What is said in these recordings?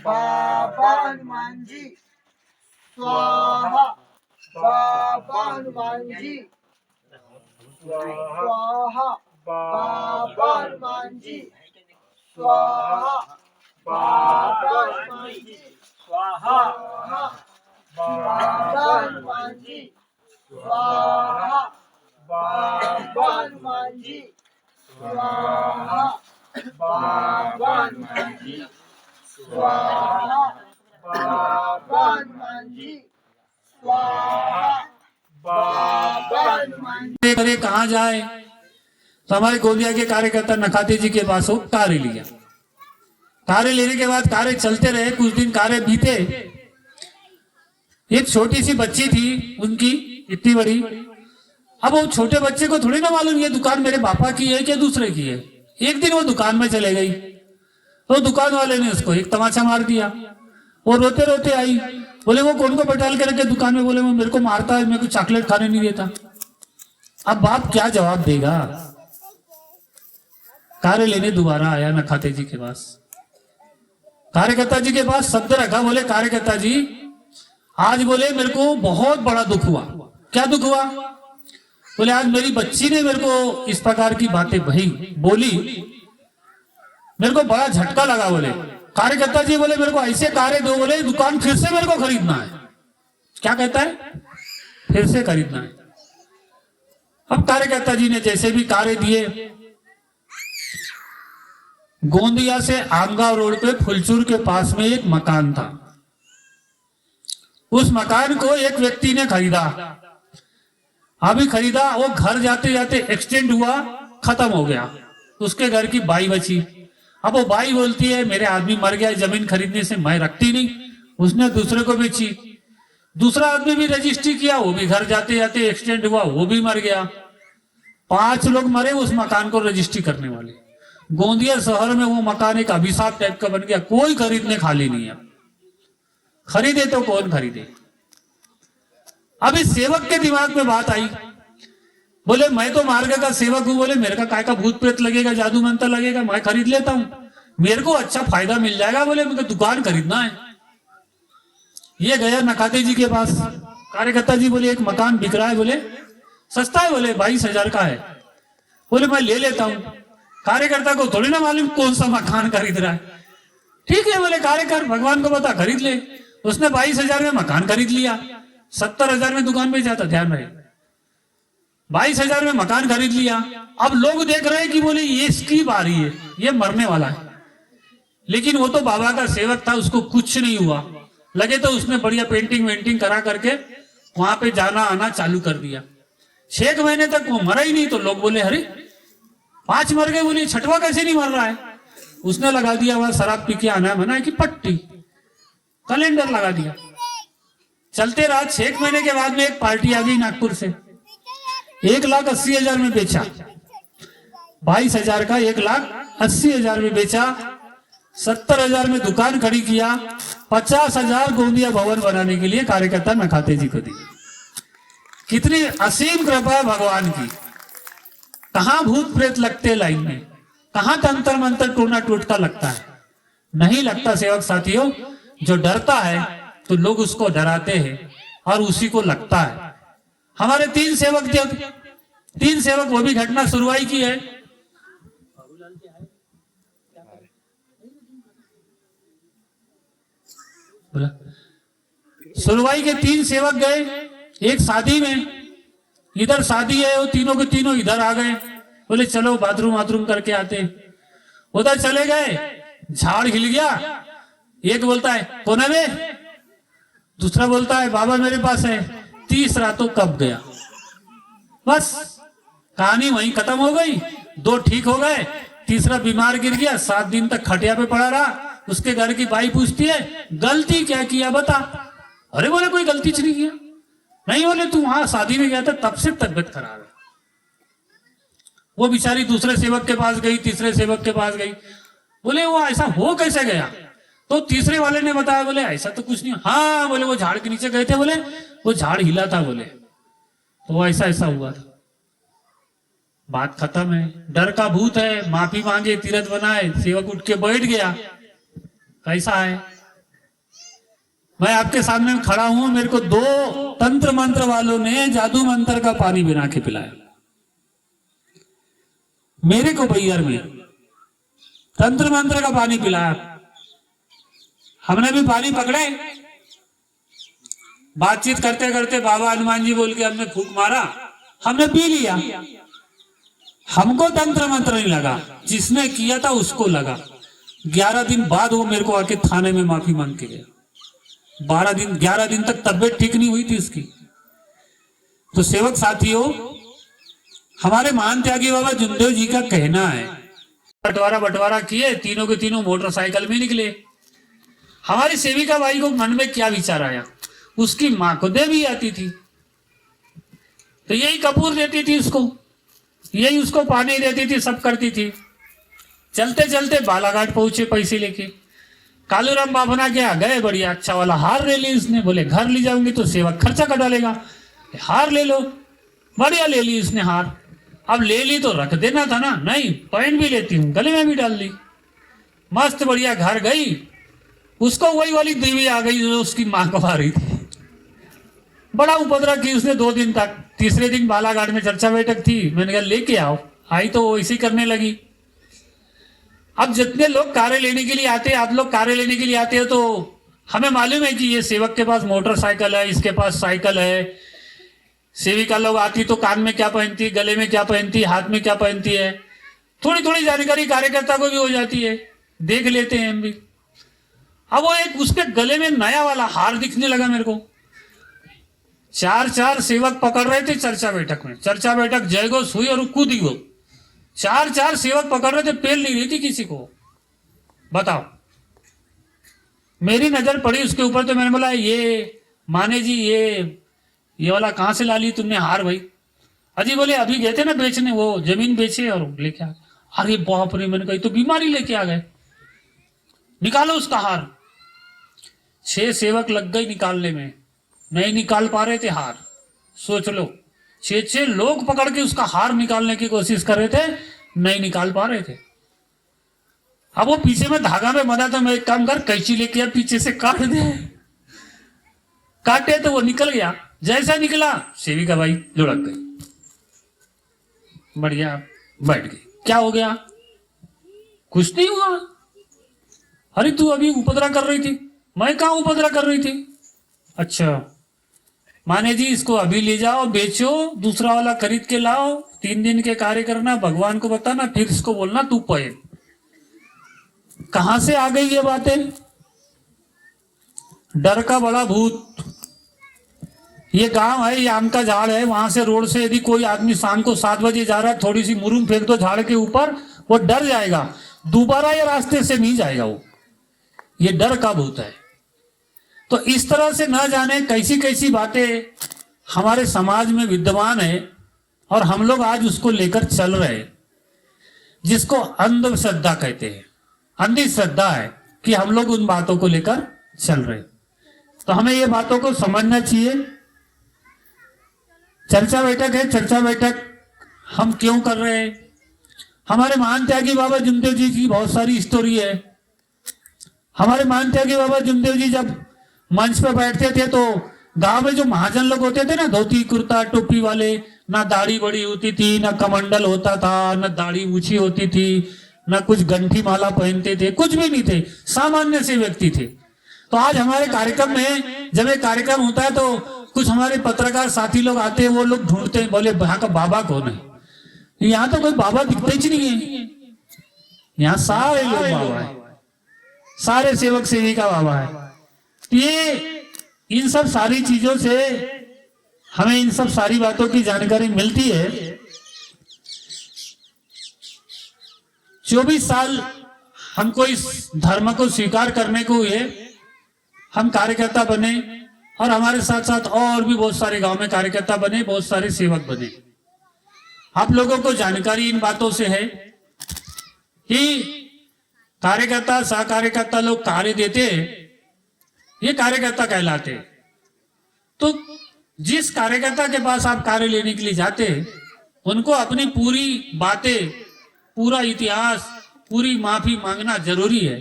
बाबा हनुमान जी स्वाहा, बाबा हनुमान जी स्वाहा, बाबा हनुमान जी स्वाहा, बाबा हनुमान जी स्वाहा, बाबा हनुमान जी स्वाहा, बाबा हनुमान जी स्वाहा, बाबा हनुमान जी स्वाहा, बाबा हनुमान जी स्वाहा, बाबा हनुमान जी। करे कहाँ जाए तो हमारे गोंदिया के कार्यकर्ता नखाते जी के पास हो कार्य लिया। कार्य लेने के बाद कार्य चलते रहे, कुछ दिन कार्य बीते। एक छोटी सी बच्ची थी उनकी, इतनी बड़ी। अब वो छोटे बच्चे को थोड़ी ना मालूम ये दुकान मेरे पापा की है क्या दूसरे की है। एक दिन वो दुकान में चले गई तो दुकान वाले ने उसको एक तमाचा मार दिया। वो रोते रोते आई, बोले वो कौन को बैठाल के रखे दुकान में? बोले वो मेरे को मारता है, मेरे को चॉकलेट खाने नहीं देता। अब बाप क्या जवाब देगा? कार्य लेने दोबारा आया नखाते जी के पास, कार्यकर्ता जी के पास शब्द रखा। बोले कार्यकर्ता जी आज बोले मेरे को बहुत बड़ा दुख हुआ। क्या दुख हुआ? बोले आज मेरी बच्ची ने मेरे को इस प्रकार की बातें बोली, मेरे को बड़ा झटका लगा। बोले कार्यकर्ता जी बोले मेरे को ऐसे कार्य दो, बोले दुकान फिर से मेरे को खरीदना है। क्या कहता है? फिर से खरीदना है। अब कार्यकर्ता जी ने जैसे भी कार्य दिए, गोंदिया से आमगांव रोड पे फुलचूर के पास में एक मकान था। उस मकान को एक व्यक्ति ने खरीदा। अभी खरीदा, वो घर जाते जाते एक्सीडेंट हुआ, खत्म हो गया। उसके घर की बाई बची। अब वो बाई बोलती है मेरे आदमी मर गया, जमीन खरीदने से मैं रखती नहीं। उसने दूसरे को बेची। दूसरा आदमी भी रजिस्ट्री किया, वो भी घर जाते जाते एक्सीडेंट हुआ, वो भी मर गया। 5 लोग मरे उस मकान को रजिस्ट्री करने वाले। गोंदिया शहर में वो मकान एक अभिशाप टाइप का बन गया, कोई खरीदने खाली नहीं है। खरीदे तो कौन खरीदे? अब इस सेवक के दिमाग में बात आई, बोले मैं तो मार्ग का सेवक हूं, बोले मेरे का काय का भूत प्रेत लगेगा, जादू मंत्र लगेगा, मैं खरीद लेता हूं, मेरे को अच्छा फायदा मिल जाएगा। बोले मुझे दुकान खरीदना है। ये गया नखाते जी के पास। कार्यकर्ता जी बोले एक मकान बिक रहा है, बोले सस्ता है, बोले 22,000 का है। बोले मैं ले लेता हूं। कार्यकर्ता को थोड़ी ना मालूम कौन सा मकान खरीद रहा है। ठीक है बोले कार्यकर भगवान को बता, खरीद ले। उसने 22,000 में मकान खरीद लिया। 70,000 में दुकान बेचा था, ध्यान रहे। 22,000 में मकान खरीद लिया। अब लोग देख रहे हैं कि बोले ये इसकी बारी है, ये मरने वाला है। लेकिन वो तो बाबा का सेवक था, उसको कुछ नहीं हुआ। लगे तो उसने बढ़िया पेंटिंग वेंटिंग करा करके वहां पे जाना आना चालू कर दिया। 6 महीने तक वो मरा ही नहीं। तो लोग बोले अरे 5 मर गए, बोले 6वां कैसे नहीं मर रहा है? उसने लगा दिया वहां शराब पी के आना मना की पट्टी, कैलेंडर लगा दिया। चलते रहा। 6 महीने के बाद में एक पार्टी आ गई नागपुर से, 1,80,000 में बेचा। 22,000 का 1,80,000 में बेचा। 70,000 में दुकान खड़ी किया। 50,000 गोंदिया भवन बनाने के लिए कार्यकर्ता नखाते जी को दी। कितनी असीम कृपा है भगवान की। कहां भूत प्रेत लगते लाइन में, कहां तंत्र मंत्र टूना टूटता लगता है? नहीं लगता सेवक साथियों। जो डरता है तो लोग उसको डराते हैं और उसी को लगता है। हमारे 3 सेवक थे, 3 सेवक, वो भी घटना सुरवाई की है। सुरवाई के 3 सेवक गए एक शादी में। इधर शादी है, वो तीनों के तीनों इधर आ गए। बोले चलो बाथरूम वाथरूम करके आते। उधर चले गए, झाड़ हिल गया। एक बोलता है कौन है बे? दूसरा बोलता है बाबा मेरे पास है। तीसरा तो कब गया। बस कहानी वहीं खत्म हो गई। 2 ठीक हो गए, तीसरा बीमार गिर गया, 7 दिन तक खटिया पे पड़ा रहा। उसके घर की बाई पूछती है गलती क्या किया बता। अरे बोले कोई गलती नहीं किया। नहीं बोले तू वहां शादी में गया था तब से तबियत खराब है। वो बेचारी दूसरे सेवक के पास गई, तीसरे सेवक के पास गई। बोले वो ऐसा हो कैसे गया? तो तीसरे वाले ने बताया, बोले ऐसा तो कुछ नहीं। हाँ बोले वो झाड़ के नीचे गए थे, बोले वो झाड़ हिला था, बोले तो ऐसा ऐसा हुआ था। बात खत्म है। डर का भूत है, माफी मांगे तीरथ बनाए। सेवक उठ के बैठ गया। कैसा है? मैं आपके सामने खड़ा हूं, मेरे को 2 तंत्र मंत्र वालों ने जादू मंत्र का पानी बना के पिलाया मेरे को। बैयर में तंत्र मंत्र का पानी पिलाया। हमने भी पानी पकड़े, बातचीत करते करते बाबा हनुमान जी बोल के हमने फूंक मारा, हमने पी लिया। हमको तंत्र मंत्र नहीं लगा, जिसने किया था उसको लगा। 11 दिन बाद वो मेरे को आके थाने में माफी मांग के गया। 11 दिन तक तबीयत ठीक नहीं हुई थी उसकी। तो सेवक साथियों, हमारे महान त्यागी बाबा जुमदेव जी का कहना है, बंटवारा किए, तीनों के तीनों मोटरसाइकिल में निकले। हमारी सेविका बाई को मन में क्या विचार आया, उसकी मां को देवी आती थी, तो यही कपूर देती थी उसको, यही उसको पानी देती थी, सब करती थी। चलते चलते बालाघाट पहुंचे पैसे लेके। कालूराम बाबना क्या गए, बढ़िया अच्छा वाला हार ले ली उसने। बोले घर ले जाऊंगी तो सेवक खर्चा कटा लेगा, हार ले लो। बढ़िया ले ली उसने हार। अब ले ली तो रख देना था ना, नहीं पहन भी लेती हूँ, गले में भी डाल ली। मस्त बढ़िया घर गई, उसको वही वाली देवी आ गई जो उसकी मां को आ रही थी। बड़ा उपद्रव की उसने 2 दिन तक। तीसरे दिन बालाघाट में चर्चा बैठक थी, मैंने कहा लेके आओ। आई तो वो इसी करने लगी। अब जितने लोग कार्य लेने के लिए आते हैं, आप लोग कार्य लेने के लिए आते हो, तो हमें मालूम है कि ये सेवक के पास मोटरसाइकिल है, इसके पास साइकिल है। सेविका लोग आती तो कान में क्या पहनती, गले में क्या पहनती, हाथ में क्या पहनती है, थोड़ी थोड़ी जानकारी कार्यकर्ता को भी हो जाती है, देख लेते हैं हम भी। अब वो एक उसके गले में नया वाला हार दिखने लगा मेरे को। 4 सेवक पकड़ रहे थे चर्चा बैठक में। चर्चा बैठक जयघोष हुई और कूदी वो। 4 सेवक पकड़ रहे थे, पेल नहीं रही थी किसी को। बताओ, मेरी नजर पड़ी उसके ऊपर तो मैंने बोला, ये माने जी ये वाला कहां से ला ली तुमने हार भाई? अजी बोले अभी गए थे ना बेचने, वो जमीन बेचे और लेके आ गए। अरे बाप रे, मैंने कही तो बीमारी लेके आ गए, निकालो उसका हार। 6 सेवक लग गई निकालने में, नहीं निकाल पा रहे थे हार। सोच लो, 6 लोग पकड़ के उसका हार निकालने की कोशिश कर रहे थे, नहीं निकाल पा रहे थे। अब वो पीछे में धागा में बंधा था, मैं एक काम कर, कैंची लेके आ पीछे से काट दे। काटे तो वो निकल गया। जैसा निकला सेविका बाई लुढ़क गई, बढ़िया बैठ गई। क्या हो गया? कुछ नहीं हुआ। अरे तू अभी उपद्रव कर रही थी। मैं कहां उपद्रव कर रही थी? अच्छा माने जी, इसको अभी ले जाओ, बेचो, दूसरा वाला खरीद के लाओ, 3 दिन के कार्य करना, भगवान को बताना, फिर इसको बोलना तू पहन। कहां से आ गई ये बातें? डर का बड़ा भूत। ये गांव है, ये आम का झाड़ है, वहां से रोड से यदि कोई आदमी शाम को 7 बजे जा रहा है, थोड़ी सी मुरुम फेंक दो झाड़ के ऊपर, वो डर जाएगा, दोबारा ये रास्ते से नहीं जाएगा वो। ये डर का भूत है। तो इस तरह से ना जाने कैसी कैसी बातें हमारे समाज में विद्यमान है, और हम लोग आज उसको लेकर चल रहे हैं, जिसको अंधश्रद्धा कहते हैं। अंधी श्रद्धा है कि हम लोग उन बातों को लेकर चल रहे हैं। तो हमें ये बातों को समझना चाहिए। चर्चा बैठक है, चर्चा बैठक हम क्यों कर रहे हैं? हमारे महान त्यागी बाबा जुमदेव जी की बहुत सारी स्टोरी है। हमारे महान त्यागी बाबा जुमदेव जी जब मंच पर बैठते थे तो गांव में जो महाजन लोग होते थे ना, धोती कुर्ता टोपी वाले, ना दाढ़ी बड़ी होती थी, ना कमंडल होता था, ना दाढ़ी ऊंची होती थी, ना कुछ गंठी माला पहनते थे, कुछ भी नहीं थे, सामान्य से व्यक्ति थे। तो आज हमारे कार्यक्रम में जब एक कार्यक्रम होता है तो कुछ हमारे पत्रकार साथी लोग आते हैं, वो लोग ढूंढते हैं, बोले यहाँ का बाबा कौन है? यहाँ तो कोई बाबा दिखते ही नहीं है, यहाँ सारे लोग बाबा है, सारे सेवक सेविका बाबा है। ये इन सब सारी चीजों से हमें इन सब सारी बातों की जानकारी मिलती है। 24 साल हमको इस धर्म को स्वीकार करने को हुए, हम कार्यकर्ता बने, और हमारे साथ साथ और भी बहुत सारे गांव में कार्यकर्ता बने, बहुत सारे सेवक बने। आप लोगों को जानकारी इन बातों से है कि कार्यकर्ता सह कार्यकर्ता लोग कार्य देते हैं, ये कार्यकर्ता कहलाते हैं। तो जिस कार्यकर्ता के पास आप कार्य लेने के लिए जाते हैं, उनको अपनी पूरी बातें, पूरा इतिहास, पूरी माफी मांगना जरूरी है।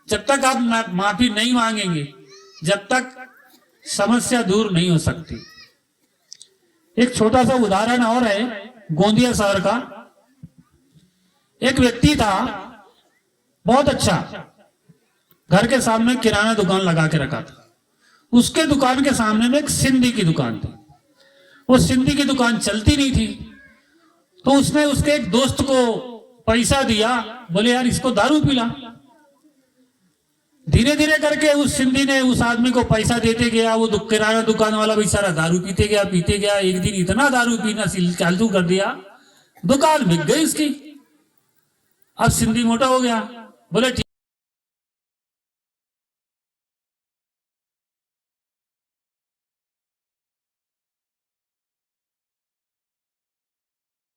जब तक आप माफी नहीं मांगेंगे, जब तक समस्या दूर नहीं हो सकती। एक छोटा सा उदाहरण और है गोंदिया शहर का। एक व्यक्ति था बहुत अच्छा, घर के सामने किराना दुकान लगा के रखा था। उसके दुकान के सामने में एक सिंधी की दुकान थी। वो सिंधी की दुकान चलती नहीं थी, तो उसने उसके एक दोस्त को पैसा दिया, बोले यार इसको दारू पिला। धीरे धीरे करके उस सिंधी ने उस आदमी को पैसा देते गया। वो किराना दुकान वाला बेचारा दारू पीते गया। एक दिन इतना दारू पीना चालू कर दिया, दुकान बिक गई उसकी। अब सिंधी मोटा हो गया, बोले